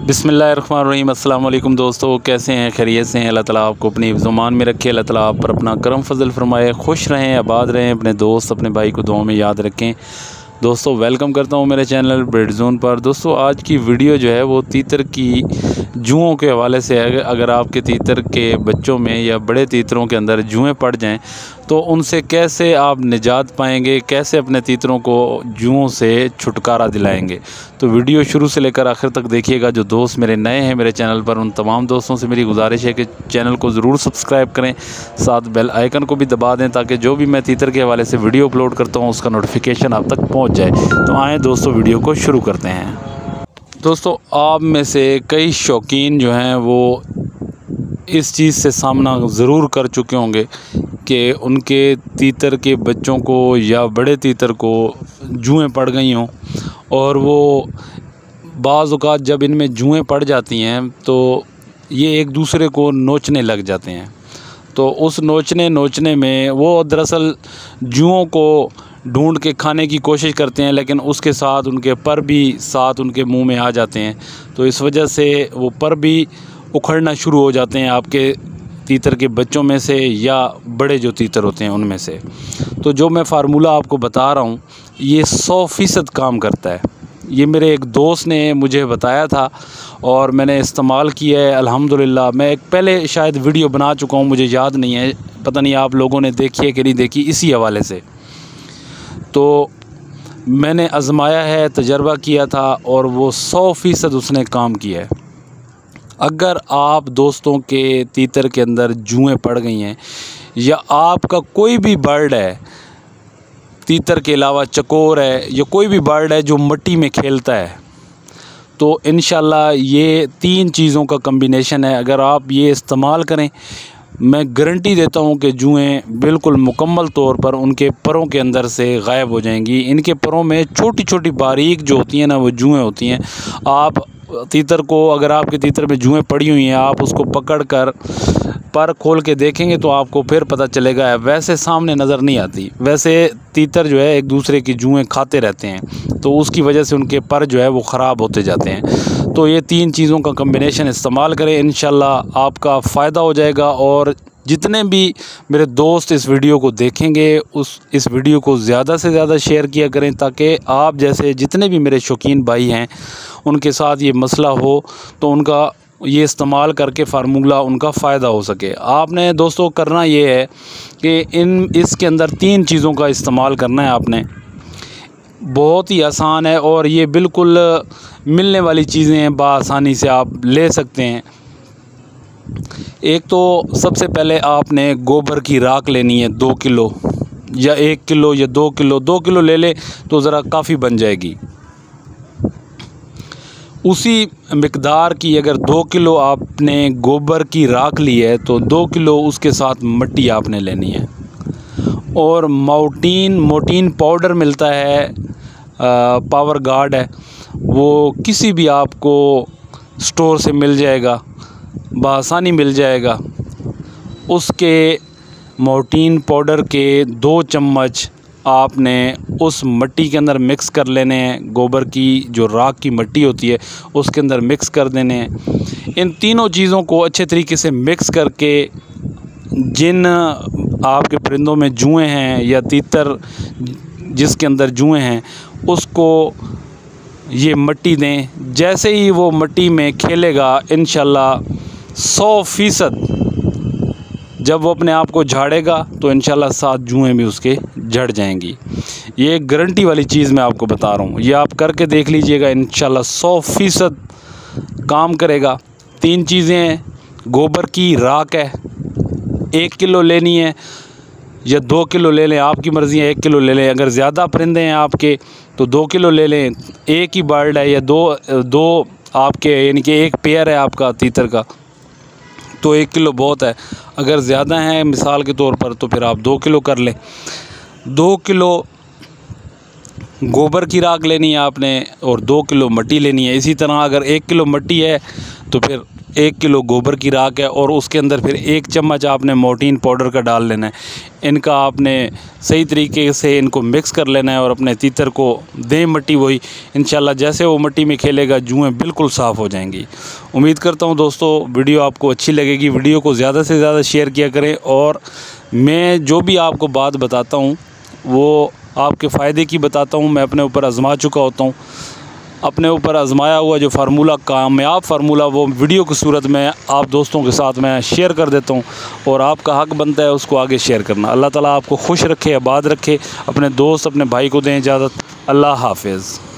बिस्मिल्लाहिर्रहमानिर्रहीम। अस्सलाम वालेकुम दोस्तों, कैसे हैं? खैरियत से हैं? अल्लाह ताला आपको अपनी ज़ुबान में रखे, अल्लाह ताला आप पर अपना करम फजल फरमाए, खुश रहें, आबाद रहें, अपने दोस्त अपने भाई को दुआ में याद रखें। दोस्तों वेलकम करता हूं मेरे चैनल ब्रेड जोन पर। दोस्तों आज की वीडियो जो है वो तीतर की जुओं के हवाले से है। अगर आपके तीतर के बच्चों में या बड़े तीतरों के अंदर जुएँ पड़ जाएं तो उनसे कैसे आप निजात पाएंगे, कैसे अपने तीतरों को जुओं से छुटकारा दिलाएंगे। तो वीडियो शुरू से लेकर आखिर तक देखिएगा। जो दोस्त मेरे नए हैं मेरे चैनल पर, उन तमाम दोस्तों से मेरी गुजारिश है कि चैनल को ज़रूर सब्सक्राइब करें, साथ बेल आइकन को भी दबा दें ताकि जो भी मैं तीतर के हवाले से वीडियो अपलोड करता हूँ उसका नोटिफिकेशन आप तक पहुँच जाए। तो आएँ दोस्तों वीडियो को शुरू करते हैं। दोस्तों आप में से कई शौकीन जो हैं वो इस चीज़ से सामना ज़रूर कर चुके होंगे कि उनके तीतर के बच्चों को या बड़े तीतर को जुएँ पड़ गई हों, और वो बाज़ औक़ात जब इनमें जुएँ पड़ जाती हैं तो ये एक दूसरे को नोचने लग जाते हैं। तो उस नोचने में वो दरअसल जुओं को ढूंढ के खाने की कोशिश करते हैं, लेकिन उसके साथ उनके पर भी साथ उनके मुंह में आ जाते हैं। तो इस वजह से वो पर भी उखड़ना शुरू हो जाते हैं आपके तीतर के बच्चों में से या बड़े जो तीतर होते हैं उनमें से। तो जो मैं फ़ार्मूला आपको बता रहा हूँ ये 100% काम करता है। ये मेरे एक दोस्त ने मुझे बताया था और मैंने इस्तेमाल किया है अल्हम्दुलिल्लाह। मैं एक पहले शायद वीडियो बना चुका हूँ, मुझे याद नहीं है, पता नहीं आप लोगों ने देखी है कि नहीं देखी, इसी हवाले से। तो मैंने आज़माया है, तजर्बा किया था और वो 100% उसने काम किया है। अगर आप दोस्तों के तीतर के अंदर जुएँ पड़ गई हैं या आपका कोई भी बर्ड है, तीतर के अलावा चकोर है या कोई भी बर्ड है जो मिट्टी में खेलता है, तो इंशाल्लाह ये 3 चीज़ों का कम्बिनेशन है। अगर आप ये इस्तेमाल करें, मैं गारंटी देता हूँ कि जुएँ बिल्कुल मुकम्मल तौर पर उनके परों के अंदर से गायब हो जाएंगी। इनके परों में छोटी छोटी बारीक जो होती हैं ना वो जुएँ होती हैं। आप तीतर को, अगर आपके तीतर में जुएँ पड़ी हुई हैं, आप उसको पकड़कर पर खोल के देखेंगे तो आपको फिर पता चलेगा। वैसे सामने नज़र नहीं आती, वैसे तीतर जो है एक दूसरे की जुएँ खाते रहते हैं, तो उसकी वजह से उनके पर जो है वो ख़राब होते जाते हैं। तो ये 3 चीज़ों का कम्बिनेशन इस्तेमाल करें, इंशाल्लाह आपका फ़ायदा हो जाएगा। और जितने भी मेरे दोस्त इस वीडियो को देखेंगे इस वीडियो को ज़्यादा से ज़्यादा शेयर किया करें ताकि आप जैसे जितने भी मेरे शौकीन भाई हैं उनके साथ ये मसला हो तो उनका ये इस्तेमाल करके फ़ार्मूला उनका फ़ायदा हो सके। आपने दोस्तों करना ये है कि इसके अंदर 3 चीज़ों का इस्तेमाल करना है आपने। बहुत ही आसान है और ये बिल्कुल मिलने वाली चीज़ें हैं, बआसानी से आप ले सकते हैं। एक तो सबसे पहले आपने गोबर की राख लेनी है 2 किलो या 1 किलो या 2 किलो। 2 किलो ले ले तो ज़रा काफ़ी बन जाएगी। उसी मिक़दार की अगर 2 किलो आपने गोबर की राख ली है तो 2 किलो उसके साथ मिट्टी आपने लेनी है। और मोटीन पाउडर मिलता है, पावर गार्ड है, वो किसी भी आपको स्टोर से मिल जाएगा, बआसानी मिल जाएगा। उसके मोटीन पाउडर के 2 चम्मच आपने उस मिट्टी के अंदर मिक्स कर लेने हैं। गोबर की जो राख की मिट्टी होती है उसके अंदर मिक्स कर देने हैं। इन तीनों चीज़ों को अच्छे तरीके से मिक्स करके जिन आपके परिंदों में जुएँ हैं या तीतर जिसके अंदर जुएँ हैं उसको ये मिट्टी दें। जैसे ही वो मिट्टी में खेलेगा इंशाल्लाह 100% जब वो अपने आप को झाड़ेगा तो इंशाल्लाह 7 जुएँ भी उसके झड़ जाएंगी। ये एक गारंटी वाली चीज़ मैं आपको बता रहा हूँ, ये आप करके देख लीजिएगा, इंशाल्लाह 100% काम करेगा। 3 चीज़ें हैं, गोबर की राख है 1 किलो लेनी है या 2 किलो ले लें, आपकी मर्ज़ी है, 1 किलो ले लें। अगर ज़्यादा परिंदे हैं आपके तो 2 किलो ले लें। एक ही बर्ड है या दो आपके, यानी कि एक पेयर है आपका तीतर का, तो 1 किलो बहुत है। अगर ज़्यादा है मिसाल के तौर पर तो फिर आप 2 किलो कर लें। 2 किलो गोबर की राख लेनी है आपने और 2 किलो मिट्टी लेनी है। इसी तरह अगर 1 किलो मिट्टी है तो फिर 1 किलो गोबर की राख है और उसके अंदर फिर 1 चम्मच आपने मोर्टीन पाउडर का डाल लेना है। इनका आपने सही तरीके से इनको मिक्स कर लेना है और अपने तीतर को दें मट्टी वही। इंशाल्लाह जैसे वो मट्टी में खेलेगा जुएँ बिल्कुल साफ़ हो जाएंगी। उम्मीद करता हूँ दोस्तों वीडियो आपको अच्छी लगेगी। वीडियो को ज़्यादा से ज़्यादा शेयर किया करें और मैं जो भी आपको बात बताता हूँ वो आपके फ़ायदे की बताता हूँ। मैं अपने ऊपर आज़मा चुका होता हूँ। अपने ऊपर आज़माया हुआ जो फार्मूला, कामयाब फार्मूला, वो वीडियो की सूरत में आप दोस्तों के साथ मैं शेयर कर देता हूँ और आपका हक़ बनता है उसको आगे शेयर करना। अल्लाह ताला आपको खुश रखे, आबाद रखे। अपने दोस्त, अपने भाई को दें इजाज़त। अल्लाह हाफ़िज़।